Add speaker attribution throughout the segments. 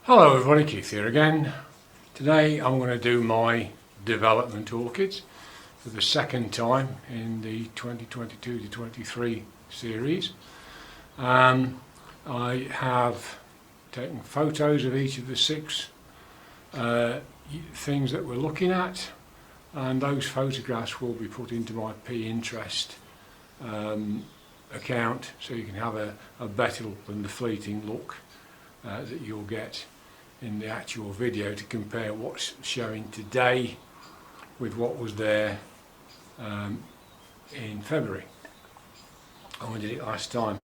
Speaker 1: Hello everybody, Keith here again. Today I'm going to do my development orchids for the second time in the 2022 to 23 series. I have taken photos of each of the six things that we're looking at, and those photographs will be put into my Pinterest account, so you can have a better than the fleeting look that you'll get in the actual video to compare what's showing today with what was there in February, and we did it last time.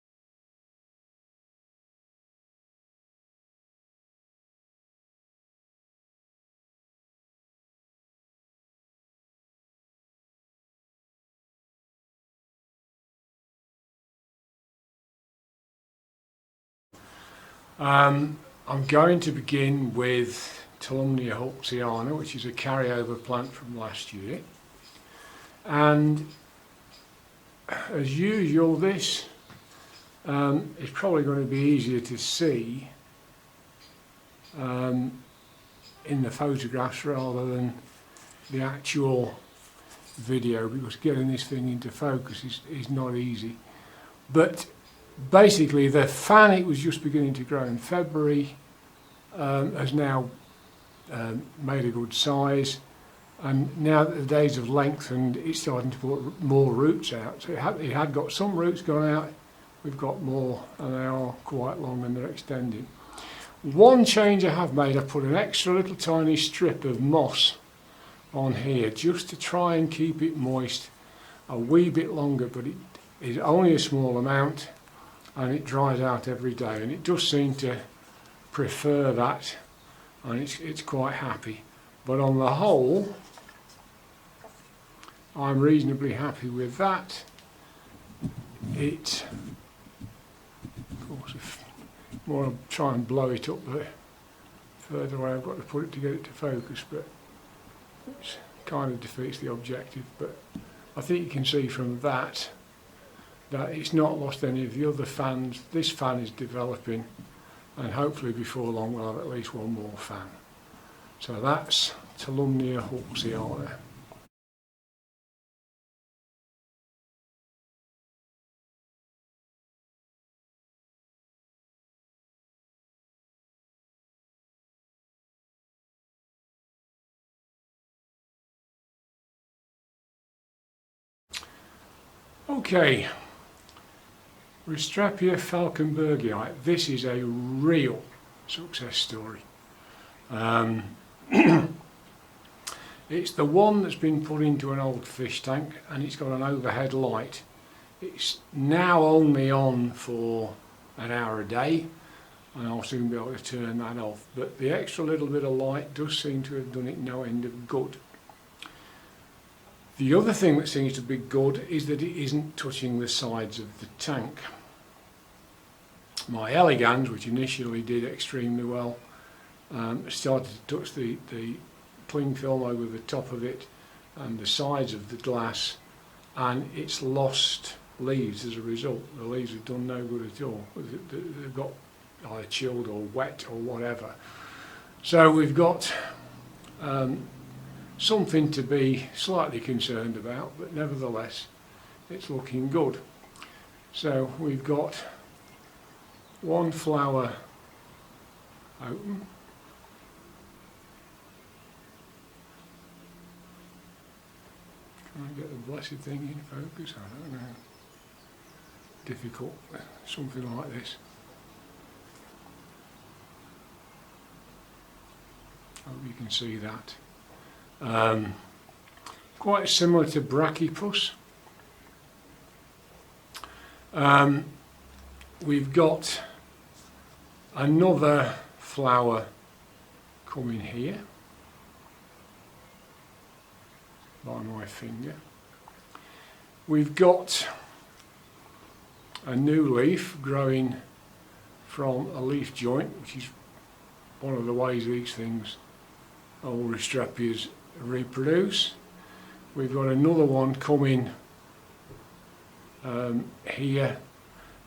Speaker 1: I'm going to begin with Tolumnia hawkesiana, which is a carryover plant from last year, and as usual this is probably going to be easier to see in the photographs rather than the actual video, because getting this thing into focus is not easy. But basically the fan, it was just beginning to grow in February, has now made a good size, and now that the days have lengthened it's starting to put more roots out. So it had got some roots gone out, we've got more, and they are quite long and they're extending. One change I have made, I've put an extra little tiny strip of moss on here just to try and keep it moist a wee bit longer, but it is only a small amount and it dries out every day, and it does seem to prefer that, and it's quite happy. But on the whole I'm reasonably happy with that. It, of course, if I want to try and blow it up the further away I've got to put it to get it to focus, but it kind of defeats the objective. But I think you can see from that it's not lost any of the other fans. This fan is developing, and hopefully before long we'll have at least one more fan. So that's Tolumnia hawkesiana. Okay. Ristrapia falkenbergii. This is a real success story. It's the one that's been put into an old fish tank, and it's got an overhead light. It's now only on for an hour a day, and I'll soon be able to turn that off, but the extra little bit of light does seem to have done it no end of good. The other thing that seems to be good is that it isn't touching the sides of the tank. My elegans, which initially did extremely well, started to touch the cling film over the top of it and the sides of the glass, and it's lost leaves as a result. The leaves have done no good at all. They've got either chilled or wet or whatever. So we've got something to be slightly concerned about, but nevertheless it's looking good. So we've got one flower open, trying to get the blessed thing in focus, I don't know, difficult, something like this. Hope you can see that. Quite similar to Brachypus. We've got another flower coming here by my finger. We've got a new leaf growing from a leaf joint, which is one of the ways these things, old Ristrapias, reproduce. We've got another one coming here,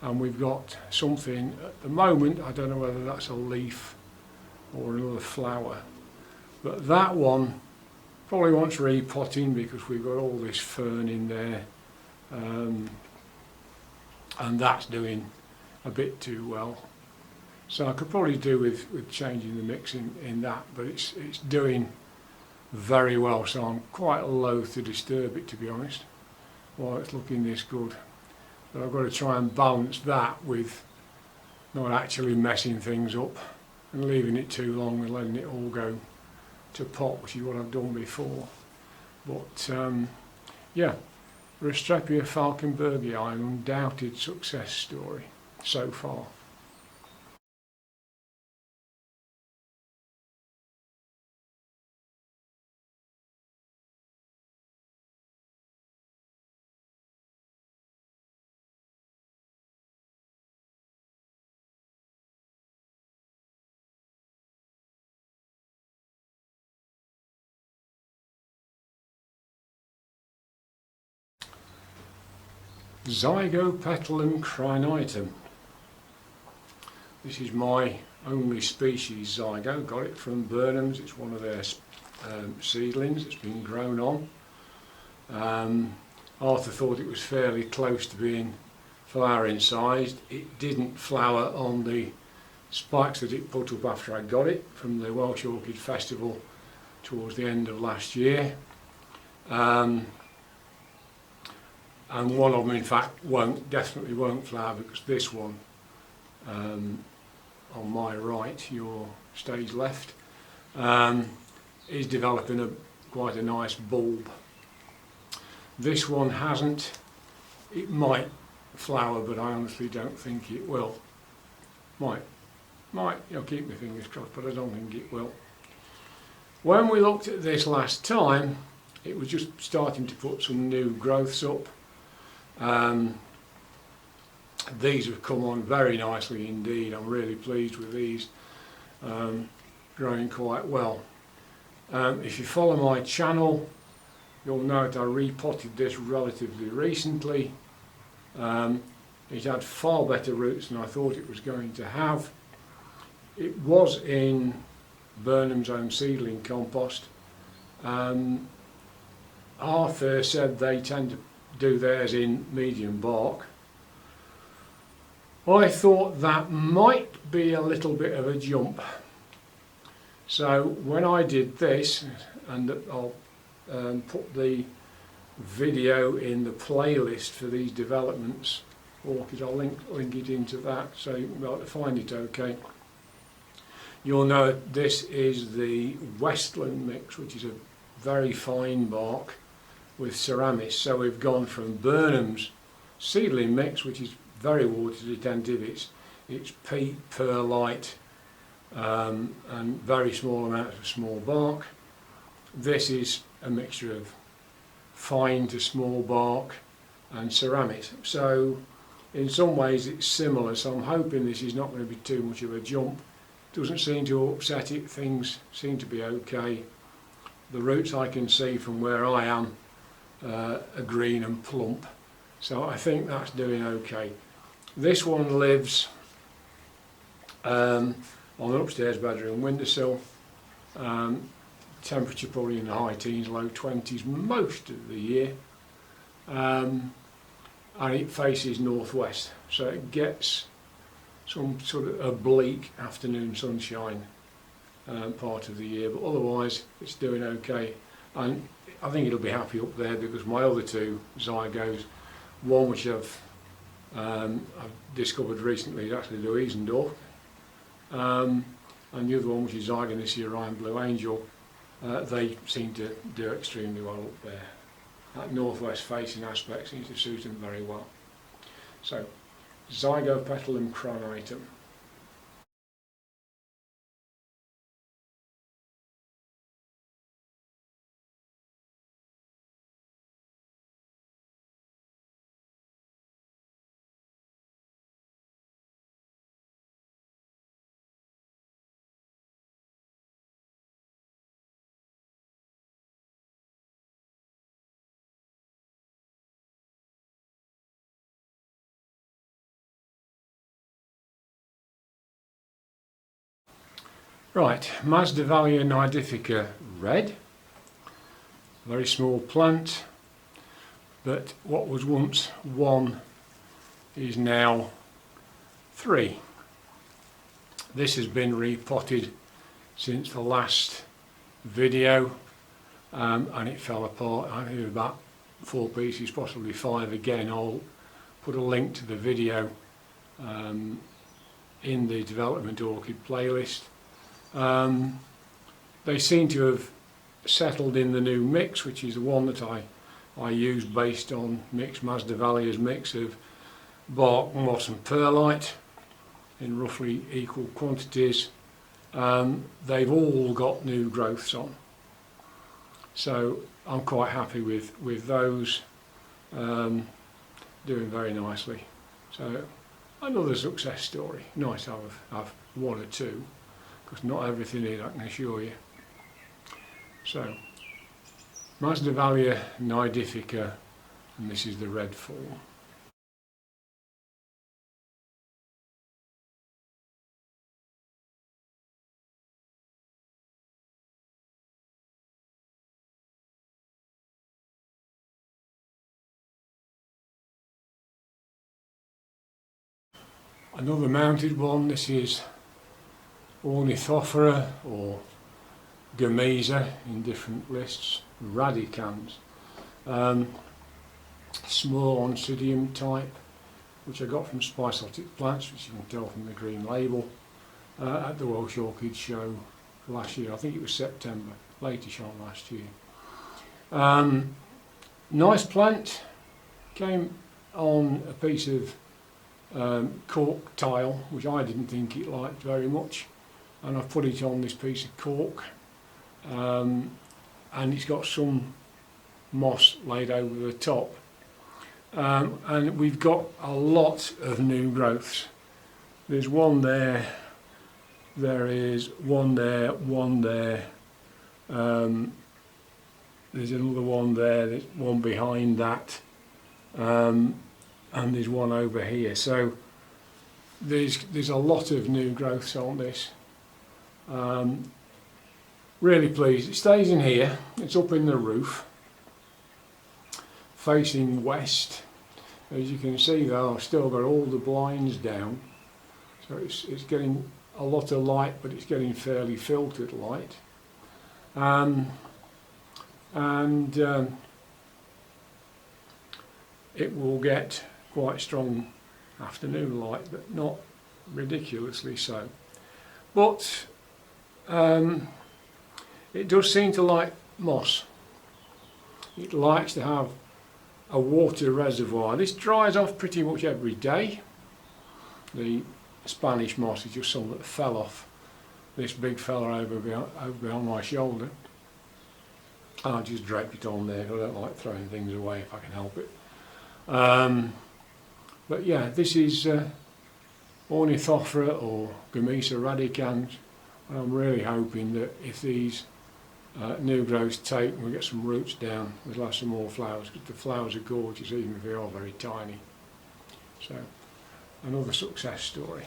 Speaker 1: and we've got something at the moment, I don't know whether that's a leaf or another flower. But that one probably wants repotting because we've got all this fern in there, and that's doing a bit too well. So I could probably do with changing the mix in that, but it's doing very well, so I'm quite loath to disturb it, to be honest, while it's looking this good. But I've got to try and balance that with not actually messing things up and leaving it too long and letting it all go to pot, which is what I've done before. But yeah, Restrepia falkenbergii, an undoubted success story so far. Zygopetalum crinitum. This is my only species zygo, got it from Burnham's. It's one of their seedlings that's been grown on. Arthur thought it was fairly close to being flowering sized. It didn't flower on the spikes that it put up after I got it from the Welsh Orchid Festival towards the end of last year. And one of them, in fact, definitely won't flower, because this one, on my right, your stage left, is developing quite a nice bulb. This one hasn't. It might flower, but I honestly don't think it will. Might, keep my fingers crossed, but I don't think it will. When we looked at this last time, it was just starting to put some new growths up. These have come on very nicely indeed. I'm really pleased with these, growing quite well. If you follow my channel, you'll note I repotted this relatively recently. It had far better roots than I thought it was going to have. It was in Burnham's own seedling compost. Arthur said they tend to do theirs in medium bark. I thought that might be a little bit of a jump. So when I did this, and I'll put the video in the playlist for these developments, Orchids, I'll link it into that so you'll be able to find it okay. You'll know this is the Westland mix, which is a very fine bark with Ceramis. So we've gone from Burnham's seedling mix, which is very water retentive, it's peat, perlite, and very small amounts of small bark. This is a mixture of fine to small bark and Ceramis. So in some ways it's similar, so I'm hoping this is not going to be too much of a jump. Doesn't seem to upset it, things seem to be okay. The roots I can see from where I am are green and plump, so I think that's doing okay. This one lives on an upstairs bedroom windowsill, temperature probably in the high teens, low 20s most of the year, and it faces northwest, so it gets some sort of oblique afternoon sunshine part of the year, but otherwise it's doing okay. And I think it'll be happy up there, because my other two zygos, one which I've discovered recently is actually Louisendorf, and the other one, which is Zygonis Orion Blue Angel, they seem to do extremely well up there. That northwest facing aspect seems to suit them very well. So, Zygopetalum crinitum. Right, Masdevallia nidifica red, very small plant, but what was once one is now three. This has been repotted since the last video, and it fell apart. I think about 4 pieces, possibly 5 again. I'll put a link to the video in the development orchid playlist. They seem to have settled in the new mix, which is the one that I use based on Masdevallia's mix of bark, moss and perlite in roughly equal quantities. They've all got new growths on, so I'm quite happy with those, doing very nicely. So another success story. Nice to have 1 or 2, because not everything is, I can assure you. So Masdevallia nidifica, and this is the red form. Another mounted one, this is Ornithophora or Gomesa in different lists, radicans. Small Oncidium type, which I got from Spiceotic Plants, which you can tell from the green label, at the Welsh Orchid Show last year. I think it was September, latish on last year. Nice plant, came on a piece of cork tile, which I didn't think it liked very much, and I've put it on this piece of cork, and it's got some moss laid over the top, and we've got a lot of new growths. There's one there, there is one there, there's another one there, there's one behind that, and there's one over here. So there's a lot of new growths on this. Really pleased. It stays in here. It's up in the roof, facing west. As you can see though, I've still got all the blinds down, so it's getting a lot of light, but it's getting fairly filtered light. It will get quite strong afternoon light, but not ridiculously so. But it does seem to like moss. It likes to have a water reservoir. This dries off pretty much every day. The Spanish moss is just some that fell off this big fella over behind my shoulder. I'll just drape it on there. I don't like throwing things away if I can help it. But yeah, this is Ornithophora or Gomesa radicans, and I'm really hoping that if these new growths take and we get some roots down, we'll have some more flowers, because the flowers are gorgeous even if they are very tiny. So another success story.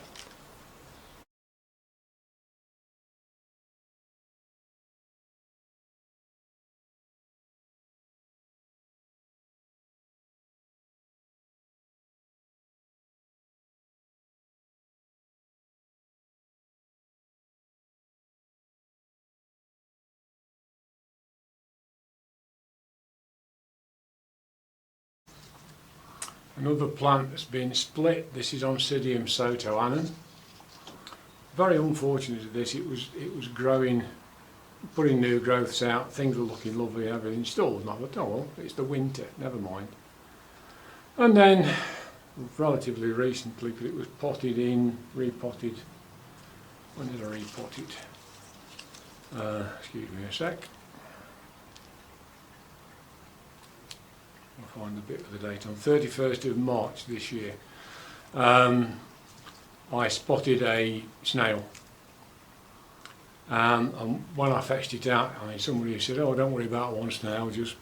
Speaker 1: Another plant that's been split, this is Oncidium sotoanum. Very unfortunate of this, it was growing, putting new growths out, things were looking lovely, everything still, not at all, it's the winter, never mind. And then, relatively recently, because it was potted in, repotted, when did I repot it? Excuse me a sec. I'll find the bit of the date. On 31st of March this year, I spotted a snail. And when I fetched it out, I mean, somebody said, "Oh, don't worry about one snail, just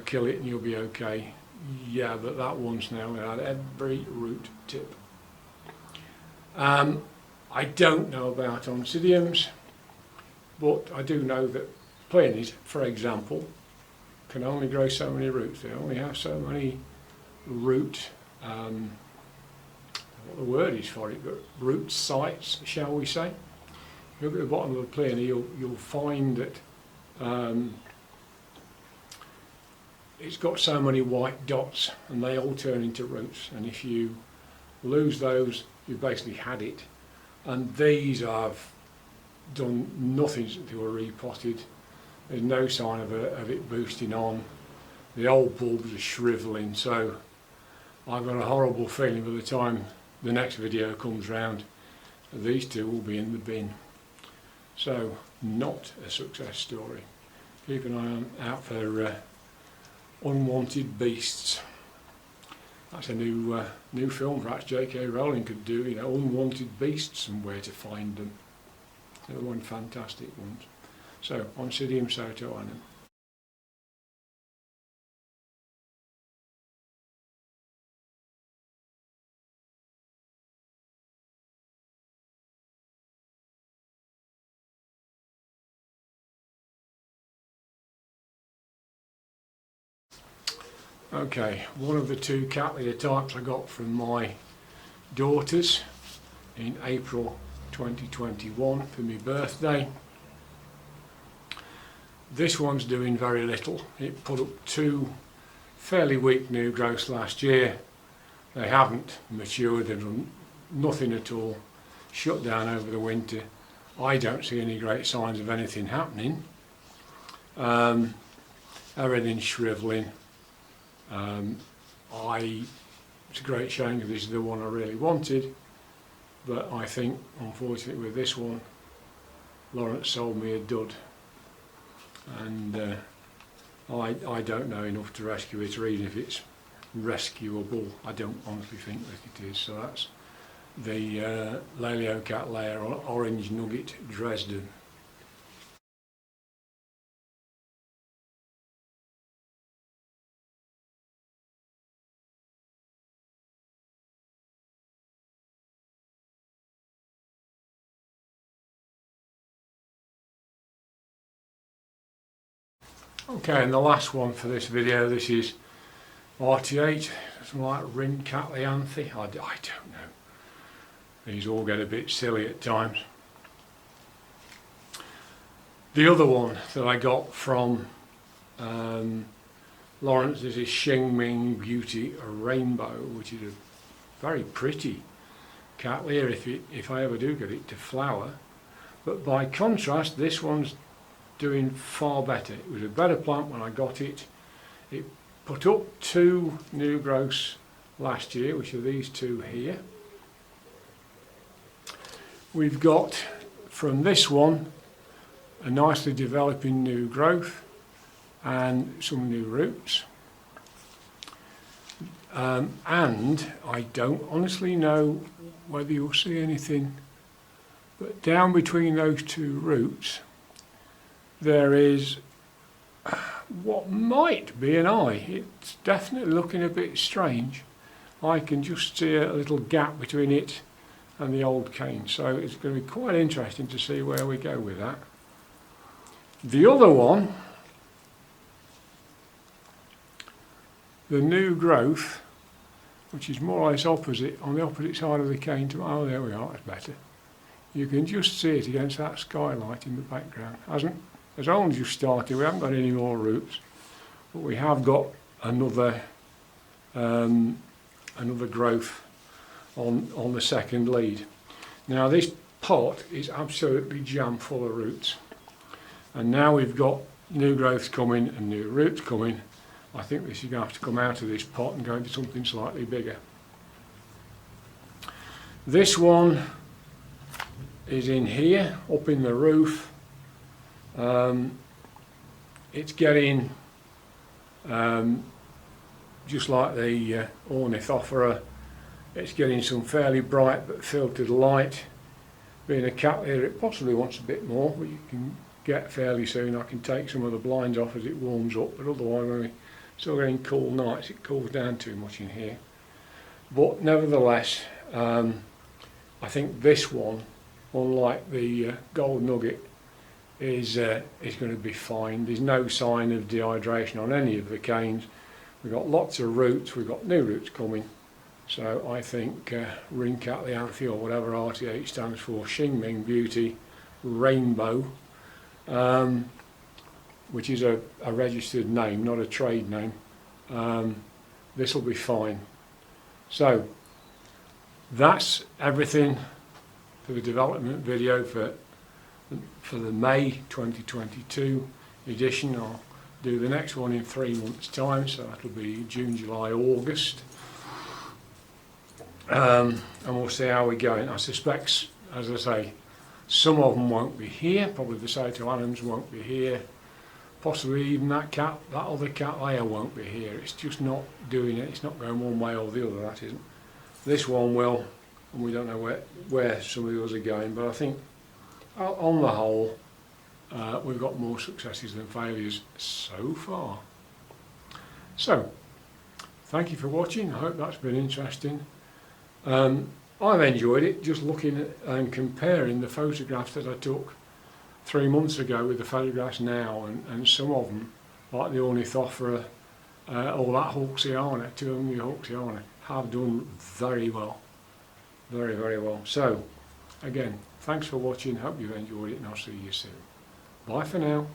Speaker 1: kill it and you'll be okay." Yeah, but that one snail had every root tip. I I don't know about Oncidiums, but I do know that peonies, for example, can only grow so many roots. They only have so many root, what the word is for it, but root sites, shall we say. If you look at the bottom of the peony, you'll find that it's got so many white dots, and they all turn into roots, and if you lose those, you've basically had it. And these have done nothing since they were repotted. There's no sign of it boosting on. The old bulbs are shrivelling, so I've got a horrible feeling by the time the next video comes round, these two will be in the bin. So, not a success story. Keep an eye out for unwanted beasts. That's a new film perhaps J.K. Rowling could do, you know, unwanted beasts and where to find them. They're one fantastic ones. So, Oncidium sotoanum. Okay, one of the two Cattleya types I got from my daughters in April 2021 for my birthday. This one's doing very little. It put up 2 fairly weak new growths last year. They haven't matured, they've done nothing at all, shut down over the winter. I don't see any great signs of anything happening. Everything's shrivelling. It's a great shame because this is the one I really wanted, but I think unfortunately with this one Lawrence sold me a dud, and I don't know enough to rescue it, or even if it's rescuable, I don't honestly think that it is. So that's the Cattleya Orange Nugget Dresden. Okay, and the last one for this video, this is RT8, something like Ring Cattleyanthi, I don't know. These all get a bit silly at times. The other one that I got from Lawrence is this Xingming Beauty Rainbow, which is a very pretty Cattleya if I ever do get it to flower. But by contrast, this one's doing far better. It was a better plant when I got it. It put up 2 new growths last year, which are these 2 here. We've got from this one a nicely developing new growth and some new roots. And I don't honestly know whether you'll see anything, but down between those 2 roots there is what might be an eye. It's definitely looking a bit strange. I can just see a little gap between it and the old cane, so it's going to be quite interesting to see where we go with that. The other one, the new growth, which is more or less opposite, on the opposite side of the cane to, oh there we are, that's better. You can just see it against that skylight in the background. Has only just started, we haven't got any more roots, but we have got another growth on the second lead. Now this pot is absolutely jam full of roots, and now we've got new growths coming and new roots coming. I think this is going to have to come out of this pot and go into something slightly bigger. This one is in here, up in the roof. It's getting just like the Ornithophora, it's getting some fairly bright but filtered light. Being a Cattleya, it possibly wants a bit more, but you can get fairly soon. I can take some of the blinds off as it warms up, but otherwise when we're still getting cool nights, it cools down too much in here. But nevertheless, I think this one unlike the gold nugget, is going to be fine. There's no sign of dehydration on any of the canes. We've got lots of roots, we've got new roots coming. So I think Ringcatlianthe, or whatever RTH stands for, Xingming Beauty Rainbow, which is a registered name, not a trade name. This will be fine. So that's everything for the development video for the May 2022 edition. I'll do the next one in 3 months' time, so that'll be June, July, August. And we'll see how we're going. I suspect, as I say, some of them won't be here. Probably the sotoanums won't be here. Possibly even that other Cattleya won't be here. It's just not doing it. It's not going one way or the other, that isn't. This one will, and we don't know where some of the others are going, but I think on the whole we've got more successes than failures so far. So, thank you for watching. I hope that's been interesting. I've enjoyed it, just looking at and comparing the photographs that I took 3 months ago with the photographs now, and some of them, like the Ornithophora, or that hawkesiana, Tolumnia hawkesiana, have done very well. Very, very well. So, again, thanks for watching, hope you've enjoyed it, and I'll see you soon. Bye for now.